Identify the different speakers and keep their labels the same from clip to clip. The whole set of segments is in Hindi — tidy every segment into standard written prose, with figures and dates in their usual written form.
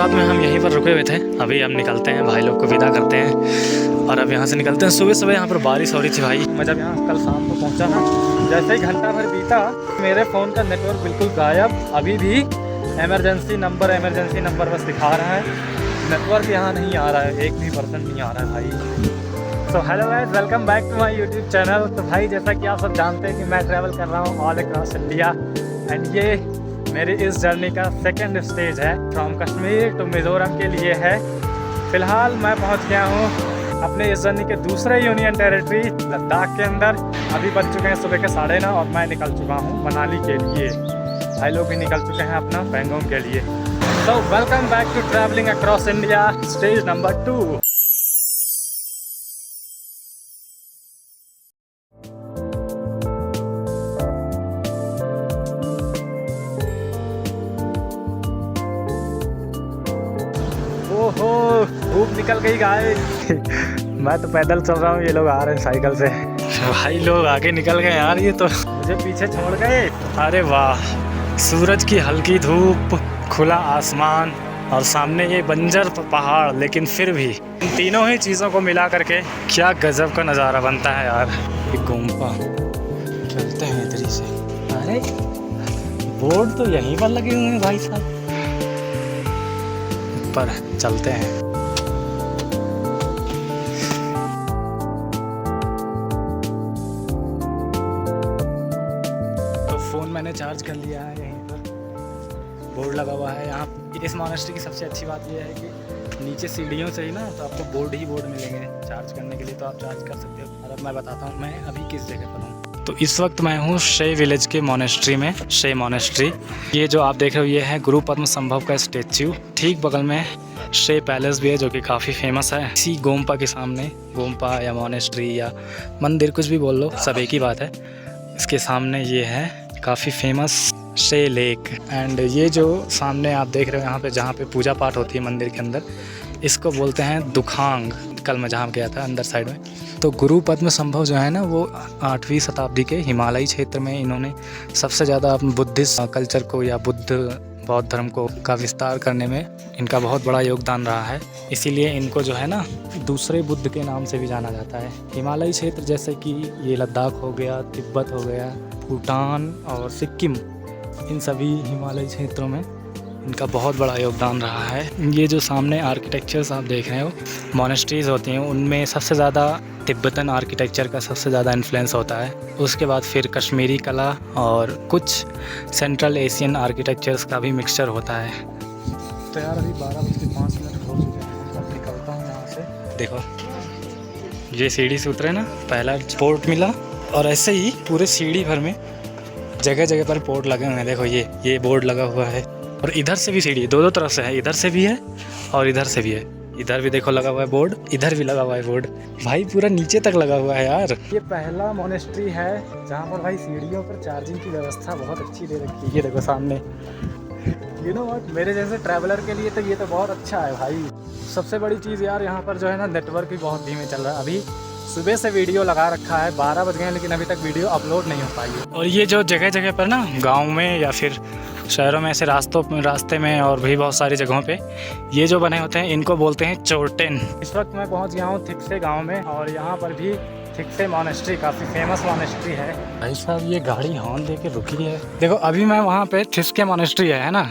Speaker 1: रात में हम यहीं पर रुके हुए थे। अभी हम निकलते हैं, भाई लोग को विदा करते हैं और अब यहाँ से निकलते हैं। सुबह सुबह यहाँ पर बारिश हो रही थी भाई। मैं जब यहाँ कल शाम को पहुँचा ना, जैसे ही घंटा भर बीता मेरे फ़ोन का नेटवर्क बिल्कुल गायब। अभी भी इमरजेंसी नंबर बस दिखा रहा है, नेटवर्क यहाँ नहीं आ रहा है, 1% नहीं आ रहा है भाई। तो hello guys, welcome back to my YouTube channel. तो भाई जैसा कि आप सब जानते हैं कि मैं ट्रैवल कर रहा हूँ ऑल अक्रॉस इंडिया एंड ये मेरी इस जर्नी का सेकंड स्टेज है। फ्रॉम कश्मीर टू मिज़ोरम के लिए है। फ़िलहाल मैं पहुँच गया हूँ अपने इस जर्नी के दूसरे यूनियन टेरिटरी लद्दाख के अंदर। अभी बज चुके हैं सुबह के 9:30 और मैं निकल चुका हूँ मनाली के लिए। भाई लोग भी निकल चुके हैं अपना पैंगोंग के लिए। तो welcome back to travelling across India stage number 2। ओहो धूप निकल गई गाइस। मैं तो पैदल चल रहा हूँ, ये लोग आ रहे हैं साइकिल से। भाई लोग आगे निकल गए यार, ये तो मुझे पीछे छोड़ गए। अरे वाह, सूरज की हल्की धूप, खुला आसमान और सामने ये बंजर पहाड़, लेकिन फिर भी इन तीनों ही चीज़ों को मिला करके क्या गजब का नज़ारा बनता है यार। ये गोम्पा चलते हैं इधर से। अरे बोर्ड तो यहीं पर लगे हुए हैं भाई साहब, पर चलते हैं। तो फ़ोन मैंने चार्ज कर लिया है, यहीं पर बोर्ड लगा हुआ है। यहाँ इस मॉनेस्ट्री की सबसे अच्छी बात यह है कि नीचे सीढ़ियों से ही ना तो आपको बोर्ड मिलेंगे चार्ज करने के लिए, तो आप चार्ज कर सकते हो। और अब मैं बताता हूँ मैं अभी किस जगह पर हूँ। तो इस वक्त मैं हूँ शे विलेज के मॉनेस्ट्री में, शे मॉनेस्ट्री। ये जो आप देख रहे हो ये है गुरु पद्म संभव का स्टेच्यू। ठीक बगल में शे पैलेस भी है जो कि काफ़ी फेमस है। इसी गोम्पा के सामने, गोम्पा या मॉनेस्ट्री या मंदिर कुछ भी बोल लो, सब एक ही बात है। इसके सामने ये है काफ़ी फेमस शे लेक। एंड ये जो सामने आप देख रहे हो यहाँ पे जहाँ पे पूजा पाठ होती है मंदिर के अंदर, इसको बोलते हैं दुखांग। कल मैं जहाँ गया था अंदर साइड में, तो गुरु पद्म संभव जो है ना वो 8वीं शताब्दी के हिमालयी क्षेत्र में इन्होंने सबसे ज़्यादा बुद्धिस्ट कल्चर को या बौद्ध धर्म को का विस्तार करने में इनका बहुत बड़ा योगदान रहा है। इसीलिए इनको जो है ना दूसरे बुद्ध के नाम से भी जाना जाता है। हिमालयी क्षेत्र जैसे कि ये लद्दाख हो गया, तिब्बत हो गया, भूटान और सिक्किम, इन सभी हिमालयी क्षेत्रों में इनका बहुत बड़ा योगदान रहा है। ये जो सामने आर्किटेक्चर्स आप देख रहे हो, मॉनेस्ट्रीज़ होती हैं, उनमें सबसे ज़्यादा तिब्बतन आर्किटेक्चर का सबसे ज़्यादा इन्फ्लुएंस होता है। उसके बाद फिर कश्मीरी कला और कुछ सेंट्रल एशियन आर्किटेक्चर्स का भी मिक्सचर होता है। तो यार अभी 12:05 हो चुके हैं, अब निकलता हूँ यहाँ से। देखो ये सीढ़ी से उतरे ना, पहला पोर्ट मिला और ऐसे ही पूरे सीढ़ी भर में जगह जगह पर पोर्ट लगे हुए हैं। देखो ये बोर्ड लगा हुआ है और इधर से भी सीढ़ी दो तरफ से है, इधर से भी है और इधर से भी है। इधर भी देखो लगा हुआ है बोर्ड, इधर भी लगा हुआ है बोर्ड, भाई पूरा नीचे तक लगा हुआ है यार। ये पहला मॉनेस्ट्री है जहाँ पर भाई सीढ़ियों पर चार्जिंग की व्यवस्था बहुत अच्छी दे रखी है। ये देखो सामने, यू नो व्हाट, मेरे जैसे ट्रैवलर के लिए तो ये तो बहुत अच्छा है भाई। सबसे बड़ी चीज़ यार यहाँ पर जो है ना नेटवर्क भी बहुत धीमे चल रहा है। अभी सुबह से वीडियो लगा रखा है, 12 बज गए हैं लेकिन अभी तक वीडियो अपलोड नहीं हो पाई है। और ये जो जगह जगह पर ना गांव में या फिर शहरों में ऐसे रास्ते में और भी बहुत सारी जगहों पे ये जो बने होते हैं इनको बोलते हैं चोर्टेन। इस वक्त मैं पहुंच गया हूँ थिक्से गांव में और यहाँ पर भी थिक्से मॉनेस्ट्री काफ़ी फेमस मॉनेस्ट्री है। भाई साहब ये गाड़ी हॉर्न दे के रुकी है। देखो अभी मैं वहाँ पे थिक्से मॉनेस्ट्री है ना,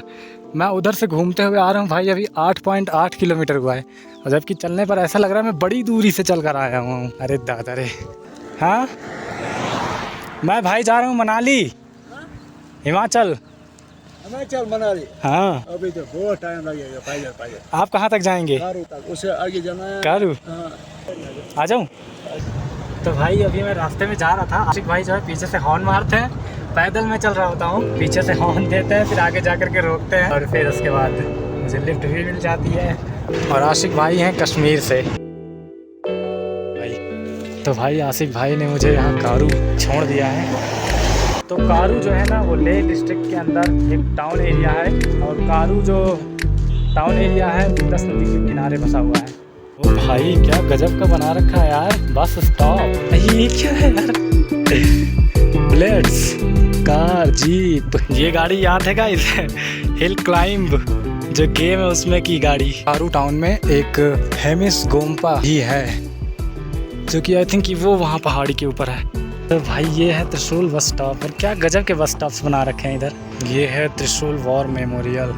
Speaker 1: मैं उधर से घूमते हुए आ रहा हूँ भाई। अभी 8.8 किलोमीटर हुआ है और जबकि चलने पर ऐसा लग रहा है मैं बड़ी दूरी से चल कर आया हूँ। अरे दादा रे, हाँ मैं भाई जा रहा हूँ मनाली, हिमाचल
Speaker 2: मनाली।
Speaker 1: हाँ
Speaker 2: अभी तो बहुत टाइम लगेगा पाइए।
Speaker 1: आप कहाँ तक जाएंगे?
Speaker 2: कारू तक, उससे आगे जाना है।
Speaker 1: कारू?
Speaker 2: हाँ।
Speaker 1: आ जाऊँ? तो भाई अभी मैं रास्ते में जा रहा था, आशिक भाई जो है पीछे से हॉर्न मारते हैं। पैदल में चल रहा होता हूँ, पीछे से हॉर्न देते हैं, फिर आगे जा कर के रोकते हैं और फिर उसके बाद मुझे लिफ्ट भी मिल जाती है। और आशिक भाई हैं कश्मीर से भाई। तो भाई आशिक भाई ने मुझे यहाँ कारू छोड़ दिया है। तो कारू जो है ना वो लेह डिस्ट्रिक्ट के अंदर एक टाउन एरिया है और कारू जो टाउन एरिया है इंडस नदी के किनारे बसा हुआ है। ओ भाई क्या गजब का बना रखा है यार, बस स्टॉप। ये क्या है यार, बुलेट्स, कार, जीप। ये गाड़ी याद है गाइस, हिल क्लाइंब जो गेम है उसमें की गाड़ी। कारू टाउन में एक हेमिस गोम्पा ही है, जो कि आई थिंक कि वो वहाँ पहाड़ी के ऊपर है। तो भाई ये है त्रिशूल बस स्टॉप, और क्या गजब के बस स्टॉप्स बना रखे हैं इधर। ये है त्रिशूल वॉर मेमोरियल।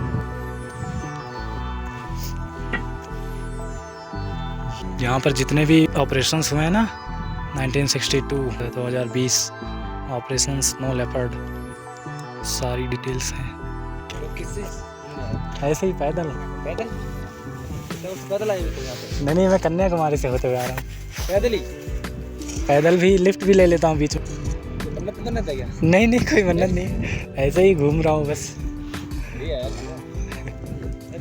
Speaker 1: यहाँ पर जितने भी ऑपरेशंस हुए हैं ना 1962 2020 ऑपरेशन स्नो लेपर्ड, सारी डिटेल्स हैं। ऐसे ही पैदल
Speaker 2: आए हो यहाँ पे?
Speaker 1: नहीं, मैं कन्याकुमारी से होते हुए आ रहा हूँ।
Speaker 2: पैदल ही?
Speaker 1: पैदल भी, लिफ्ट भी ले लेता हूँ बीच में।
Speaker 2: मन्नत है क्या?
Speaker 1: नहीं कोई मन्नत नहीं, ऐसे ही घूम रहा हूँ बस।
Speaker 2: मैं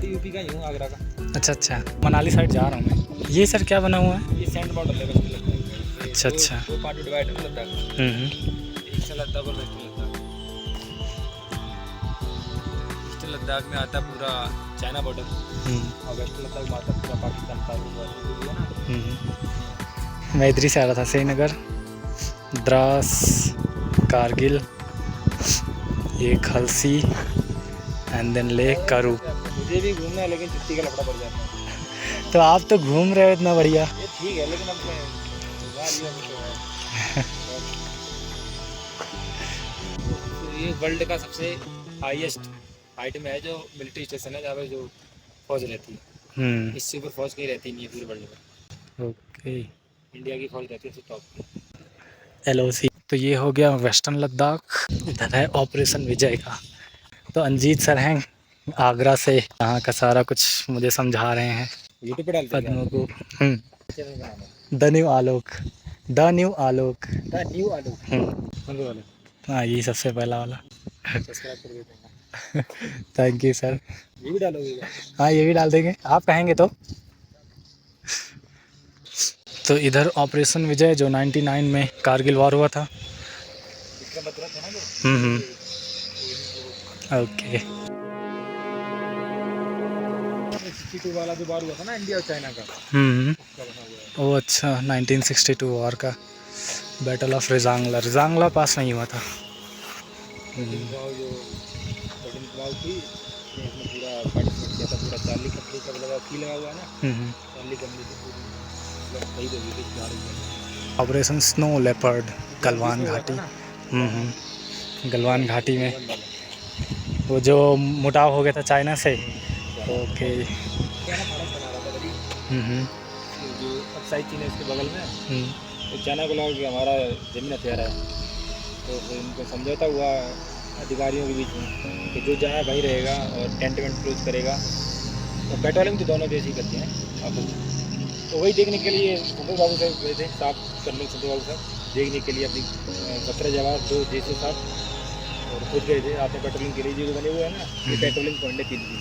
Speaker 2: तो यूपी का ही हूँ, आगरा का।
Speaker 1: अच्छा, मनाली साइड जा रहा हूँ मैं। ये सर क्या बना हुआ है?
Speaker 2: ये सैंड बॉर्डर है, वेस्ट लद्दाख।
Speaker 1: अच्छा।
Speaker 2: दो पार्ट डिवाइड है लद्दाख। एक से लद्दाख और वेस्ट लद्दाख। ईस्ट लद्दाख में आता पूरा चाइना बॉर्डर, और वेस्ट लद्दाख में आता पूरा पाकिस्तान का।
Speaker 1: मैं इधर ही से आ रहा था, श्रीनगर, द्रास, कारगिल, ये खलसी एंड देन लेक कारू।
Speaker 2: मुझे भी घूमना है लेकिन छुट्टी का लफड़ा पड़ जाता है।
Speaker 1: तो आप तो घूम रहे हो इतना बढ़िया।
Speaker 2: ये ठीक है लेकिन अब ये वर्ल्ड का सबसे हाईएस्ट हाइट में है जो मिलिट्री स्टेशन है, जहाँ पे जो फौज रहती है। इससे ऊपर फौज कहीं रहती नहीं है पूरे वर्ल्ड में।
Speaker 1: ओके,
Speaker 2: इंडिया की फौज रहती है टॉप पे।
Speaker 1: LOC। तो ये हो गया वेस्टर्न लद्दाख। इधर है ऑपरेशन विजय का। तो अंजीत सर हैं आगरा से, यहाँ का सारा कुछ मुझे समझा रहे हैं।
Speaker 2: यूट्यूब पे डालते हैं
Speaker 1: पद्मों को। द न्यू आलोक। हाँ, ये सबसे पहला वाला।
Speaker 2: सब्सक्राइब कर देते हैं।
Speaker 1: Thank you sir.
Speaker 2: ये भी डालोगे?
Speaker 1: हाँ, ये भी डाल देंगे, आप कहेंगे तो। तो इधर ऑपरेशन विजय जो 99 में कारगिल वॉर हुआ था।
Speaker 2: इसका मतलब है ना जो
Speaker 1: ओके।
Speaker 2: 62 वाला जो वॉर हुआ था ना इंडिया और चाइना का, उसका बना हुआ है।
Speaker 1: ओ अच्छा, 1962 वॉर का बैटल ऑफ रिजांगला पास नहीं हुआ था।
Speaker 2: जो थी इसमें पूरा पार्टिसिपेट किया था, पूरा चार्ली कंपनी का लगा की लगा हुआ है ना, चार्ली कंपनी से पूरी सही तरीके से जा रही है।
Speaker 1: ऑपरेशन स्नो लेपर्ड गलवान घाटी। गलवान घाटी में वो जो मुटाव हो गया था चाइना से। ओके।
Speaker 2: जो अक्साई चीन है इसके बगल में, तो चाइना को लगा कि हमारा ज़मीन हथियार है, तो फिर उनको समझौता हुआ अधिकारियों के बीच में कि जो जहाँ वहीं रहेगा और टेंट वेंट क्लोज करेगा। तो पेट्रोलिंग तो दोनों देश ही करते हैं आपस में। तो वही देखने के लिए संतोष बाबू साहब गए थे, साहब कर्नल संतोष बाबू साहब देखने के लिए अपनी 17 जवान 2 देश के साथ और खुद गए थे। आपने पेट्रोलिंग के लिए जो बने हुए हैं ना, ये पेट्रोलिंग पॉइंट है 3 दिन।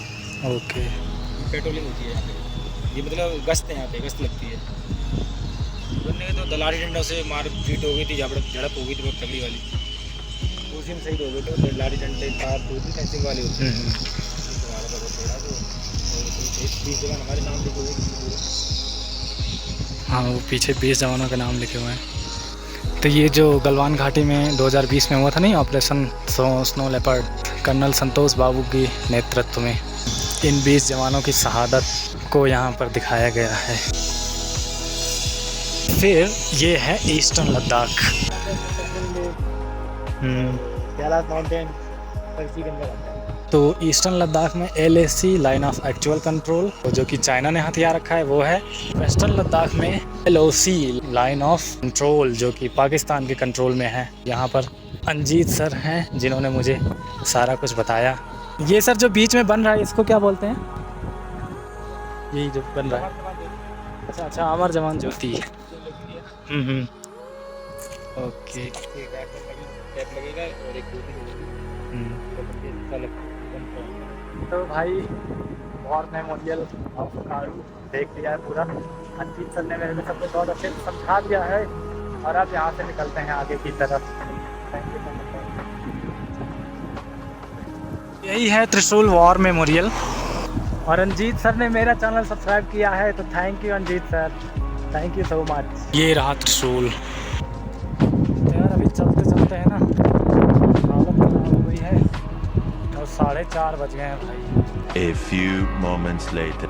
Speaker 1: ओके।
Speaker 2: पेट्रोलिंग होती है यहाँ पे, ये मतलब गश्त है, यहाँ पे गश्त लगती है। बनने के तो दलाली डंडों से मार पीट हो गई थी, झड़प हो गई थी बहुत तगड़ी वाली, उसी में शहीद हो गए थे। दलाली डंडे कार तो होती फेंसिंग वाली होती है, हमारा तो बहुत बड़ा तो 20 जवान हमारे नाम लिखे हुए।
Speaker 1: हाँ, वो पीछे 20 जवानों के नाम लिखे हुए हैं। तो ये जो गलवान घाटी में 2020 में हुआ था नहीं ऑपरेशन स्नो लेपर्ड, कर्नल संतोष बाबू की नेतृत्व में इन 20 जवानों की शहादत को यहाँ पर दिखाया गया है। फिर ये है ईस्टर्न लद्दाख।
Speaker 2: कैलाश माउंटेन
Speaker 1: तो ईस्टर्न लद्दाख में LAC line of actual control, जो कि चाइना ने हथियार रखा है वो है। वेस्टर्न लद्दाख में LOC लाइन ऑफ कंट्रोल, जो कि पाकिस्तान के कंट्रोल में है। यहाँ पर अंजीत सर हैं जिन्होंने मुझे सारा कुछ बताया। ये सर जो बीच में बन रहा है इसको क्या बोलते हैं? यही जो बन रहा है। अच्छा, अमर जवान ज्योति। ओके।
Speaker 2: लगेगा और एक
Speaker 1: तो भाई वॉर मेमोरियल ऑफ कारू देख लिया है पूरा। अंजीत सर ने मेरे को सब कुछ बहुत अच्छे से समझा दिया है, और अब यहाँ से निकलते हैं आगे की तरफ। यही है त्रिशूल वॉर मेमोरियल, और अंजीत सर ने मेरा चैनल सब्सक्राइब किया है, तो thank you Anjit sir, thank you so much. ये रहा त्रिशूल। तो यार अभी चलते चलते हैं ना हालत खराब हो गई है, और 4:30 बज गए हैं भाई।
Speaker 3: A few moments later.